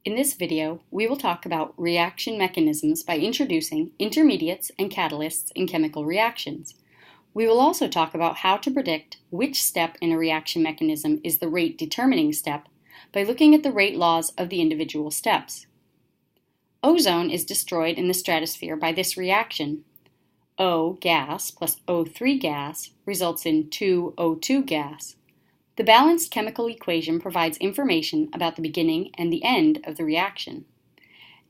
In this video, we will talk about reaction mechanisms by introducing intermediates and catalysts in chemical reactions. We will also talk about how to predict which step in a reaction mechanism is the rate-determining step by looking at the rate laws of the individual steps. Ozone is destroyed in the stratosphere by this reaction. O gas plus O3 gas results in 2O2 gas. The balanced chemical equation provides information about the beginning and the end of the reaction.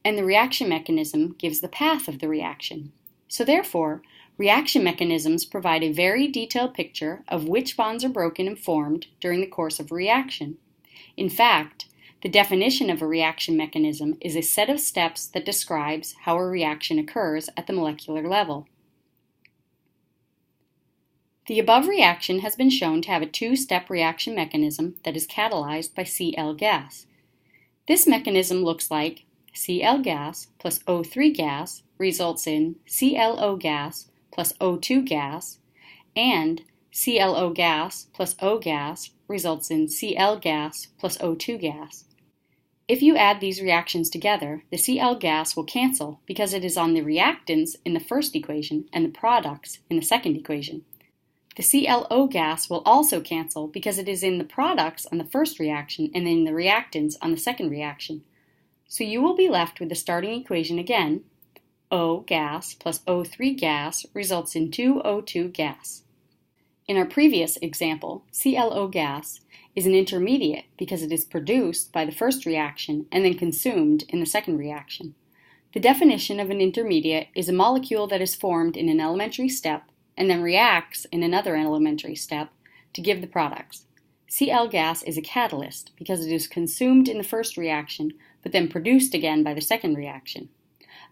And the reaction mechanism gives the path of the reaction. So therefore, reaction mechanisms provide a very detailed picture of which bonds are broken and formed during the course of a reaction. In fact, the definition of a reaction mechanism is a set of steps that describes how a reaction occurs at the molecular level. The above reaction has been shown to have a two-step reaction mechanism that is catalyzed by Cl gas. This mechanism looks like Cl gas plus O3 gas results in ClO gas plus O2 gas, and ClO gas plus O gas results in Cl gas plus O2 gas. If you add these reactions together, the Cl gas will cancel because it is on the reactants in the first equation and the products in the second equation. The ClO gas will also cancel because it is in the products on the first reaction and in the reactants on the second reaction. So you will be left with the starting equation again. O gas plus O3 gas results in 2O2 gas. In our previous example, ClO gas is an intermediate because it is produced by the first reaction and then consumed in the second reaction. The definition of an intermediate is a molecule that is formed in an elementary step and then reacts in another elementary step to give the products. Cl gas is a catalyst because it is consumed in the first reaction but then produced again by the second reaction.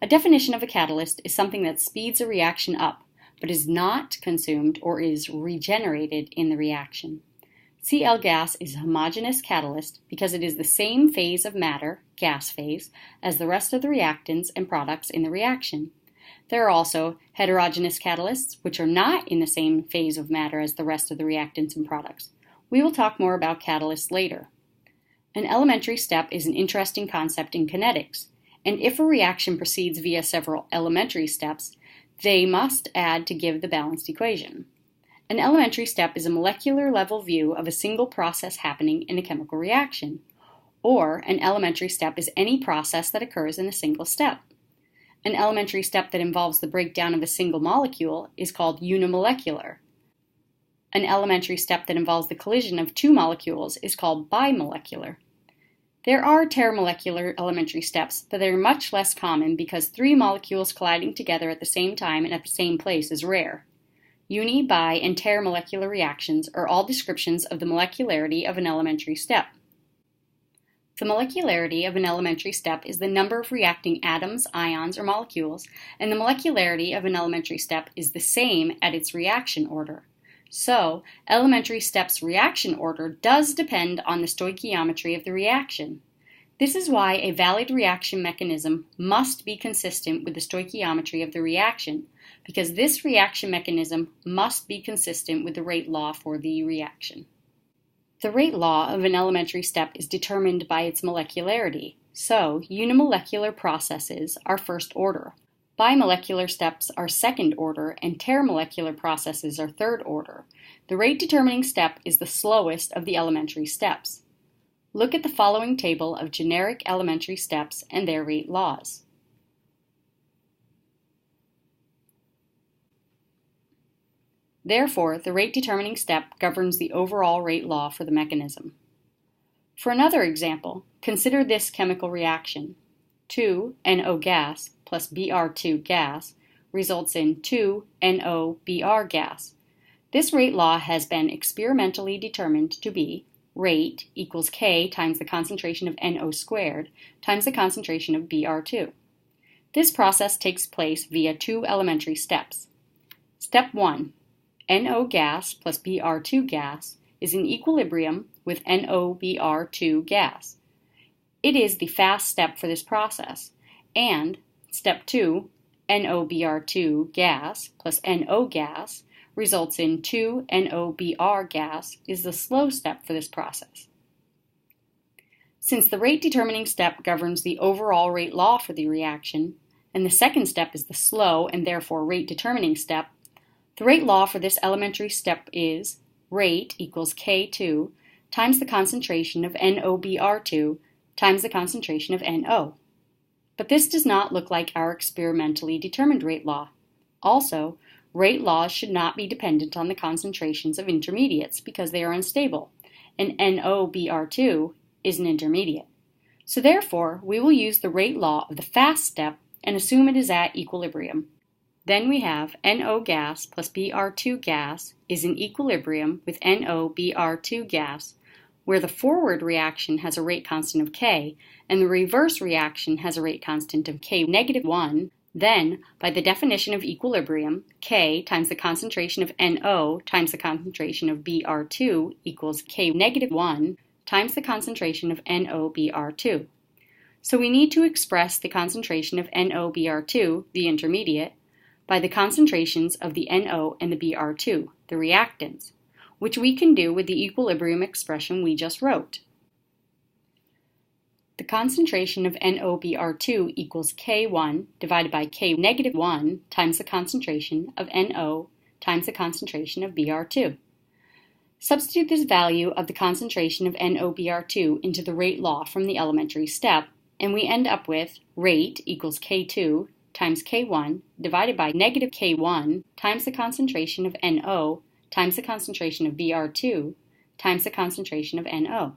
A definition of a catalyst is something that speeds a reaction up but is not consumed or is regenerated in the reaction. Cl gas is a homogeneous catalyst because it is the same phase of matter, gas phase, as the rest of the reactants and products in the reaction. There are also heterogeneous catalysts, which are not in the same phase of matter as the rest of the reactants and products. We will talk more about catalysts later. An elementary step is an interesting concept in kinetics, and if a reaction proceeds via several elementary steps, they must add to give the balanced equation. An elementary step is a molecular level view of a single process happening in a chemical reaction, or an elementary step is any process that occurs in a single step. An elementary step that involves the breakdown of a single molecule is called unimolecular. An elementary step that involves the collision of two molecules is called bimolecular. There are termolecular elementary steps, but they are much less common because three molecules colliding together at the same time and at the same place is rare. Uni, bi, and termolecular reactions are all descriptions of the molecularity of an elementary step. The molecularity of an elementary step is the number of reacting atoms, ions, or molecules, and the molecularity of an elementary step is the same at its reaction order. So, elementary step's reaction order does depend on the stoichiometry of the reaction. This is why a valid reaction mechanism must be consistent with the stoichiometry of the reaction, because this reaction mechanism must be consistent with the rate law for the reaction. The rate law of an elementary step is determined by its molecularity, so unimolecular processes are first order, bimolecular steps are second order, and termolecular processes are third order. The rate-determining step is the slowest of the elementary steps. Look at the following table of generic elementary steps and their rate laws. Therefore, the rate-determining step governs the overall rate law for the mechanism. For another example, consider this chemical reaction. 2NO gas plus Br2 gas results in 2NOBr gas. This rate law has been experimentally determined to be rate equals K times the concentration of NO squared times the concentration of Br2. This process takes place via two elementary steps. Step 1. NO gas plus Br2 gas is in equilibrium with NOBr2 gas. It is the fast step for this process, and step 2, NOBr2 gas plus NO gas results in 2NOBr gas is the slow step for this process. Since the rate determining step governs the overall rate law for the reaction, and the second step is the slow and therefore rate determining step, the rate law for this elementary step is rate equals K2 times the concentration of NOBr2 times the concentration of NO. But this does not look like our experimentally determined rate law. Also, rate laws should not be dependent on the concentrations of intermediates because they are unstable, and NOBr2 is an intermediate. So therefore, we will use the rate law of the fast step and assume it is at equilibrium. Then we have NO gas plus Br2 gas is in equilibrium with NOBr2 gas, where the forward reaction has a rate constant of K and the reverse reaction has a rate constant of K-1. Then, by the definition of equilibrium, K times the concentration of NO times the concentration of Br2 equals K-1 times the concentration of NOBr2. So we need to express the concentration of NOBr2, the intermediate, by the concentrations of the NO and the Br2, the reactants, which we can do with the equilibrium expression we just wrote. The concentration of NOBr2 equals K1 divided by K-1 times the concentration of NO times the concentration of Br2. Substitute this value of the concentration of NOBr2 into the rate law from the elementary step, and we end up with rate equals K2 times K1 divided by negative K1 times the concentration of NO times the concentration of Br2 times the concentration of NO.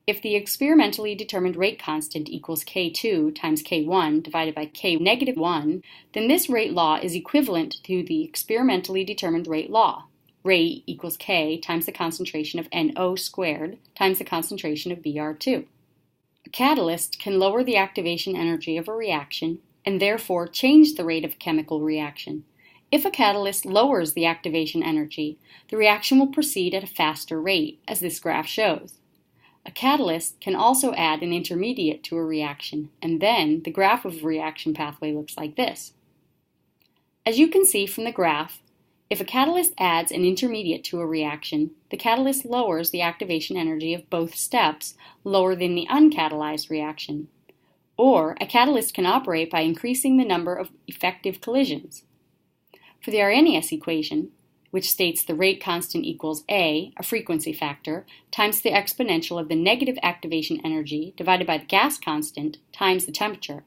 If the experimentally determined rate constant equals K2 times K1 divided by K-1, then this rate law is equivalent to the experimentally determined rate law. Rate equals K times the concentration of NO squared times the concentration of Br2. A catalyst can lower the activation energy of a reaction and therefore change the rate of a chemical reaction. If a catalyst lowers the activation energy, the reaction will proceed at a faster rate, as this graph shows. A catalyst can also add an intermediate to a reaction, and then the graph of a reaction pathway looks like this. As you can see from the graph, if a catalyst adds an intermediate to a reaction, the catalyst lowers the activation energy of both steps lower than the uncatalyzed reaction. Or a catalyst can operate by increasing the number of effective collisions. For the Arrhenius equation, which states the rate constant equals A, a frequency factor, times the exponential of the negative activation energy divided by the gas constant times the temperature.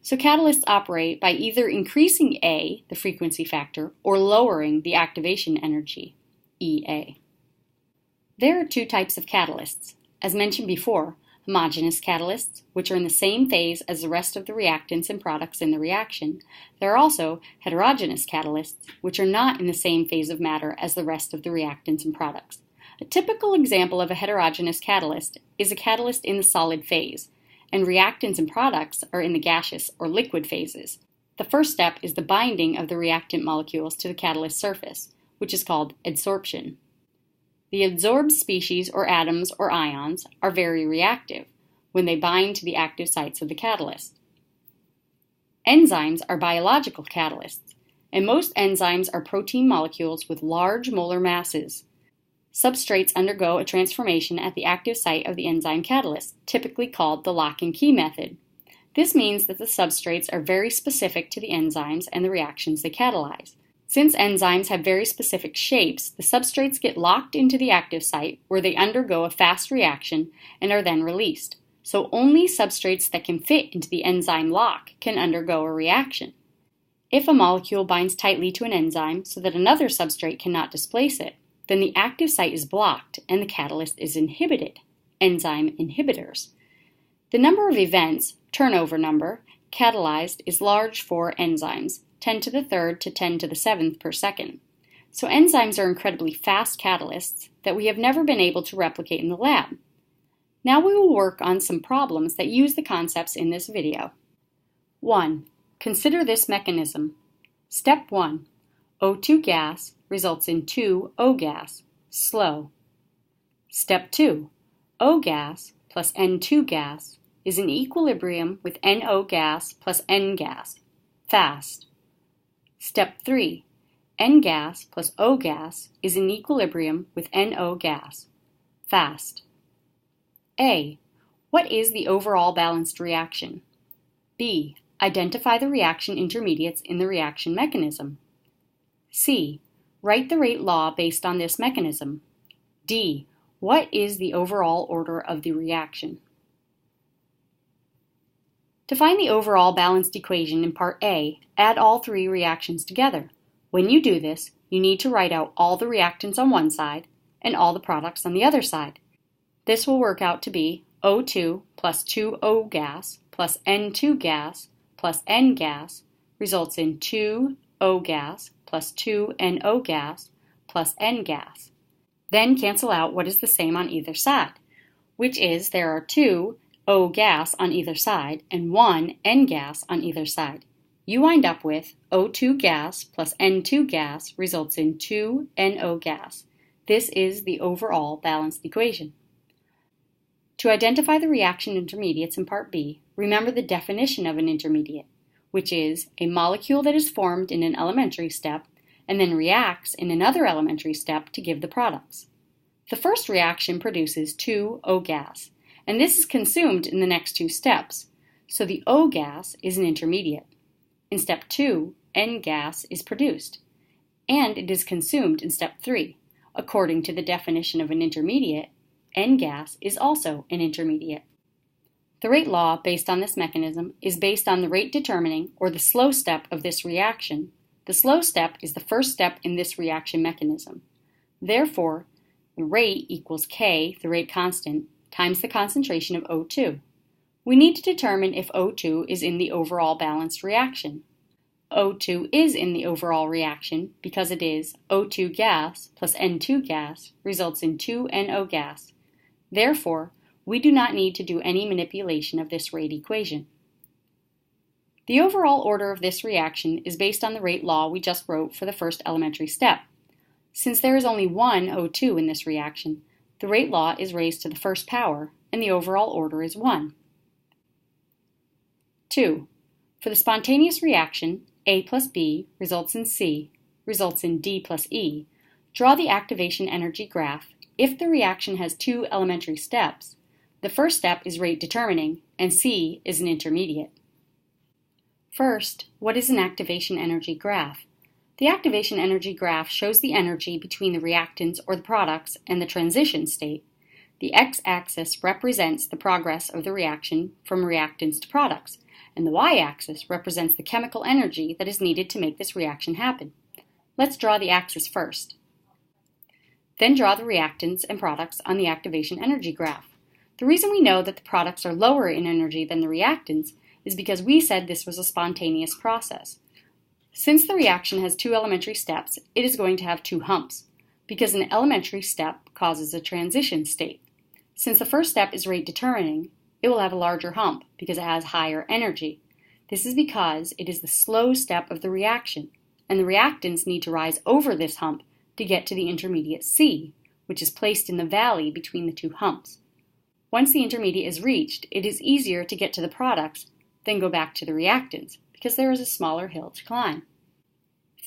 So catalysts operate by either increasing A, the frequency factor, or lowering the activation energy, EA. There are two types of catalysts. As mentioned before, homogeneous catalysts, which are in the same phase as the rest of the reactants and products in the reaction. There are also heterogeneous catalysts, which are not in the same phase of matter as the rest of the reactants and products. A typical example of a heterogeneous catalyst is a catalyst in the solid phase, and reactants and products are in the gaseous or liquid phases. The first step is the binding of the reactant molecules to the catalyst surface, which is called adsorption. The adsorbed species or atoms or ions are very reactive when they bind to the active sites of the catalyst. Enzymes are biological catalysts, and most enzymes are protein molecules with large molar masses. Substrates undergo a transformation at the active site of the enzyme catalyst, typically called the lock and key method. This means that the substrates are very specific to the enzymes and the reactions they catalyze. Since enzymes have very specific shapes, the substrates get locked into the active site where they undergo a fast reaction and are then released. So only substrates that can fit into the enzyme lock can undergo a reaction. If a molecule binds tightly to an enzyme so that another substrate cannot displace it, then the active site is blocked and the catalyst is inhibited, enzyme inhibitors. The number of events, turnover number, catalyzed is large for enzymes, 10 to the third to 10 to the seventh per second. So enzymes are incredibly fast catalysts that we have never been able to replicate in the lab. Now we will work on some problems that use the concepts in this video. 1. Consider this mechanism. Step 1. O2 gas results in 2O gas, slow. Step 2. O gas plus N2 gas is in equilibrium with NO gas plus N gas, fast. Step 3. N gas plus O gas is in equilibrium with NO gas, fast. A. What is the overall balanced reaction? B. Identify the reaction intermediates in the reaction mechanism. C. Write the rate law based on this mechanism. D. What is the overall order of the reaction? To find the overall balanced equation in Part A, add all three reactions together. When you do this, you need to write out all the reactants on one side and all the products on the other side. This will work out to be O2 plus 2O gas plus N2 gas plus N gas results in 2O gas plus 2NO gas plus N gas. Then cancel out what is the same on either side, which is there are 2 O gas on either side and 1 N gas on either side. You wind up with O2 gas plus N2 gas results in 2 NO gas. This is the overall balanced equation. To identify the reaction intermediates in Part B, remember the definition of an intermediate, which is a molecule that is formed in an elementary step and then reacts in another elementary step to give the products. The first reaction produces 2 O gas, and this is consumed in the next two steps, so the O gas is an intermediate. In step 2, N gas is produced, and it is consumed in step 3. According to the definition of an intermediate, N gas is also an intermediate. The rate law based on this mechanism is based on the rate determining, or the slow step of this reaction. The slow step is the first step in this reaction mechanism. Therefore, the rate equals K, the rate constant, times the concentration of O2. We need to determine if O2 is in the overall balanced reaction. O2 is in the overall reaction because it is O2 gas plus N2 gas results in 2 NO gas. Therefore, we do not need to do any manipulation of this rate equation. The overall order of this reaction is based on the rate law we just wrote for the first elementary step. Since there is only one O2 in this reaction, the rate law is raised to the first power, and the overall order is 1. 2. For the spontaneous reaction, A plus B results in C, results in D plus E, draw the activation energy graph if the reaction has two elementary steps. The first step is rate determining, and C is an intermediate. First, what is an activation energy graph? The activation energy graph shows the energy between the reactants or the products and the transition state. The x-axis represents the progress of the reaction from reactants to products, and the y-axis represents the chemical energy that is needed to make this reaction happen. Let's draw the axis first. Then draw the reactants and products on the activation energy graph. The reason we know that the products are lower in energy than the reactants is because we said this was a spontaneous process. Since the reaction has two elementary steps, it is going to have two humps, because an elementary step causes a transition state. Since the first step is rate determining, it will have a larger hump because it has higher energy. This is because it is the slow step of the reaction, and the reactants need to rise over this hump to get to the intermediate C, which is placed in the valley between the two humps. Once the intermediate is reached, it is easier to get to the products than go back to the reactants, because there is a smaller hill to climb.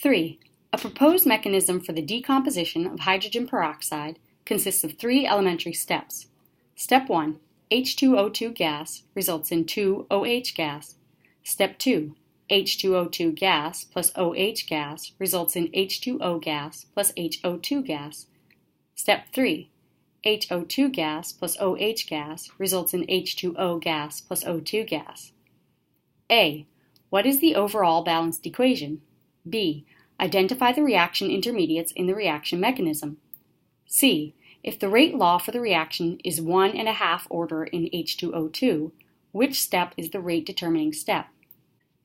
3. A proposed mechanism for the decomposition of hydrogen peroxide consists of three elementary steps. Step 1, H2O2 gas results in 2OH gas. Step 2, H2O2 gas plus OH gas results in H2O gas plus HO2 gas. Step 3, HO2 gas plus OH gas results in H2O gas plus O2 gas. A. What is the overall balanced equation? B. Identify the reaction intermediates in the reaction mechanism. C. If the rate law for the reaction is 1.5 order in H2O2, which step is the rate determining step?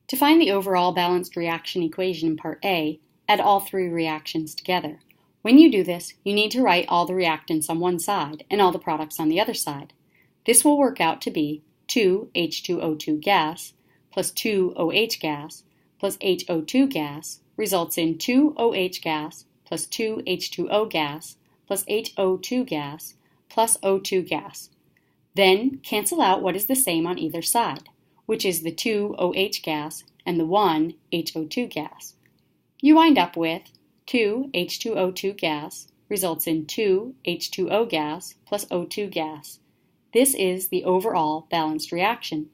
To find the overall balanced reaction equation in Part A, add all three reactions together. When you do this, you need to write all the reactants on one side and all the products on the other side. This will work out to be 2 H2O2 gas plus 2 OH gas plus HO2 gas results in 2 OH gas plus 2 H2O gas plus HO2 gas plus O2 gas. Then cancel out what is the same on either side, which is the 2 OH gas and the 1 HO2 gas. You wind up with 2 H2O2 gas results in 2 H2O gas plus O2 gas. This is the overall balanced reaction.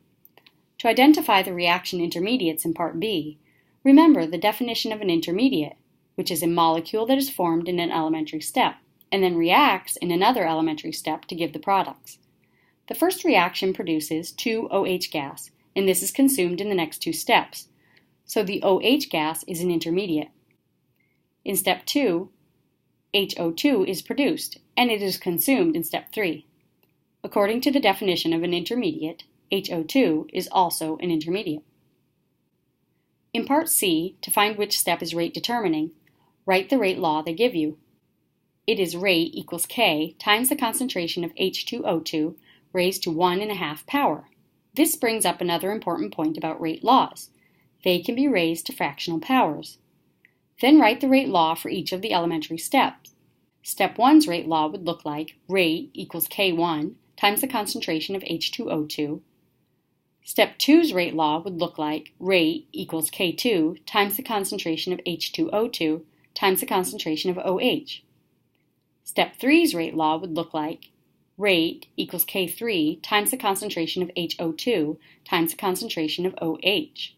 To identify the reaction intermediates in Part B, remember the definition of an intermediate, which is a molecule that is formed in an elementary step and then reacts in another elementary step to give the products. The first reaction produces 2OH gas, and this is consumed in the next two steps, so the OH gas is an intermediate. In step 2, HO2 is produced, and it is consumed in step 3. According to the definition of an intermediate, HO2 is also an intermediate. In Part C, to find which step is rate determining, write the rate law they give you. It is rate equals K times the concentration of H2O2 raised to 1.5 power. This brings up another important point about rate laws. They can be raised to fractional powers. Then write the rate law for each of the elementary steps. Step 1's rate law would look like rate equals K1 times the concentration of H2O2. Step 2's rate law would look like rate equals K2 times the concentration of H2O2 times the concentration of OH. Step 3's rate law would look like rate equals K3 times the concentration of HO2 times the concentration of OH.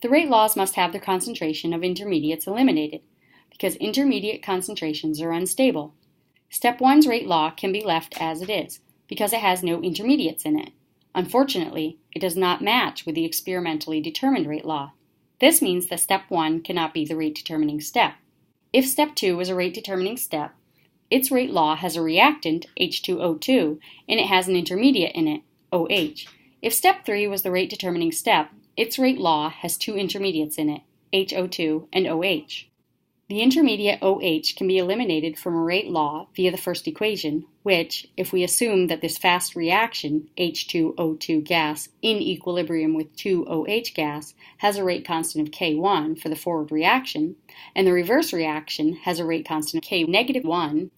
The rate laws must have their concentration of intermediates eliminated, because intermediate concentrations are unstable. Step 1's rate law can be left as it is, because it has no intermediates in it. Unfortunately, it does not match with the experimentally determined rate law. This means that step 1 cannot be the rate determining step. If step 2 is a rate determining step, its rate law has a reactant, H2O2, and it has an intermediate in it, OH. If step 3 was the rate determining step, its rate law has two intermediates in it, HO2 and OH. The intermediate OH can be eliminated from a rate law via the first equation, which, if we assume that this fast reaction, H2O2 gas, in equilibrium with 2OH gas, has a rate constant of K1 for the forward reaction, and the reverse reaction has a rate constant of K-1,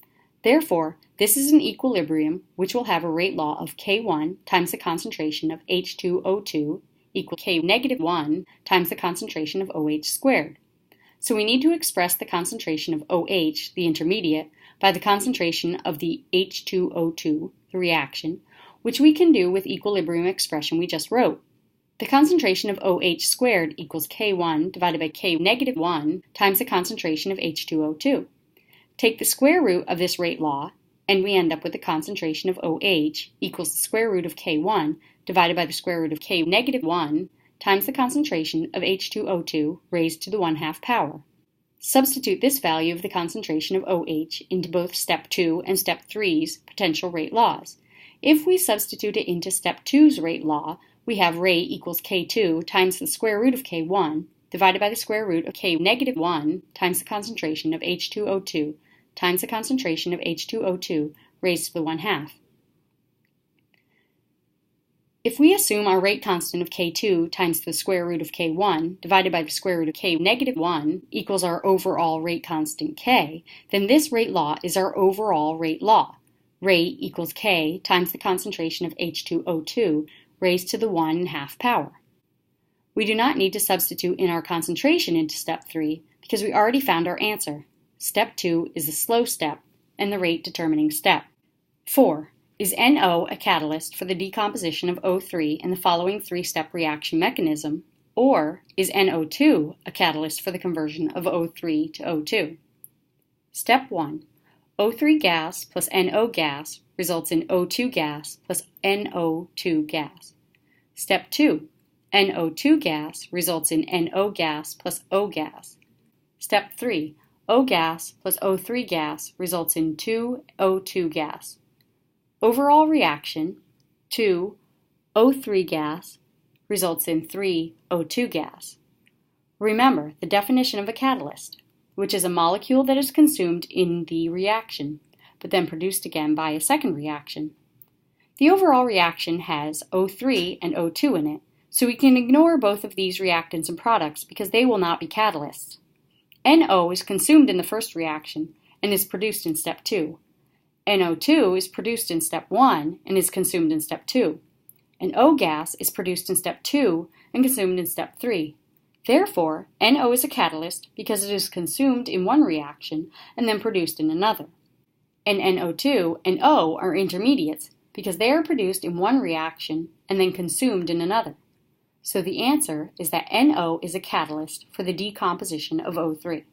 therefore, this is an equilibrium which will have a rate law of K1 times the concentration of H2O2 equals K-1 times the concentration of OH squared. So we need to express the concentration of OH, the intermediate, by the concentration of the H2O2, the reaction, which we can do with equilibrium expression we just wrote. The concentration of OH squared equals K1 divided by K-1 times the concentration of H2O2. Take the square root of this rate law, and we end up with the concentration of OH equals the square root of K1 divided by the square root of K-1 times the concentration of H2O2 raised to the 1/2 power. Substitute this value of the concentration of OH into both step 2 and step 3's potential rate laws. If we substitute it into step 2's rate law, we have rate equals K2 times the square root of K1 divided by the square root of K-1 times the concentration of H2O2 times the concentration of H2O2 raised to the 1/2. If we assume our rate constant of K2 times the square root of K1 divided by the square root of K-1 equals our overall rate constant K, then this rate law is our overall rate law. Rate equals K times the concentration of H2O2 raised to the 1/2 power. We do not need to substitute in our concentration into step 3 because we already found our answer. Step 2 is the slow step and the rate determining step. 4. Is NO a catalyst for the decomposition of O3 in the following three-step reaction mechanism, or is NO2 a catalyst for the conversion of O3 to O2? Step 1. O3 gas plus NO gas results in O2 gas plus NO2 gas. Step 2. NO2 gas results in NO gas plus O gas. Step 3. O gas plus O3 gas results in 2O2 gas. Overall reaction, 2O3 gas results in 3O2 gas. Remember the definition of a catalyst, which is a molecule that is consumed in the reaction, but then produced again by a second reaction. The overall reaction has O3 and O2 in it, so we can ignore both of these reactants and products because they will not be catalysts. NO is consumed in the first reaction and is produced in step 2. NO2 is produced in step 1 and is consumed in step 2. And O gas is produced in step 2 and consumed in step 3. Therefore, NO is a catalyst because it is consumed in one reaction and then produced in another. And NO2 and O are intermediates because they are produced in one reaction and then consumed in another. So the answer is that NO is a catalyst for the decomposition of O3.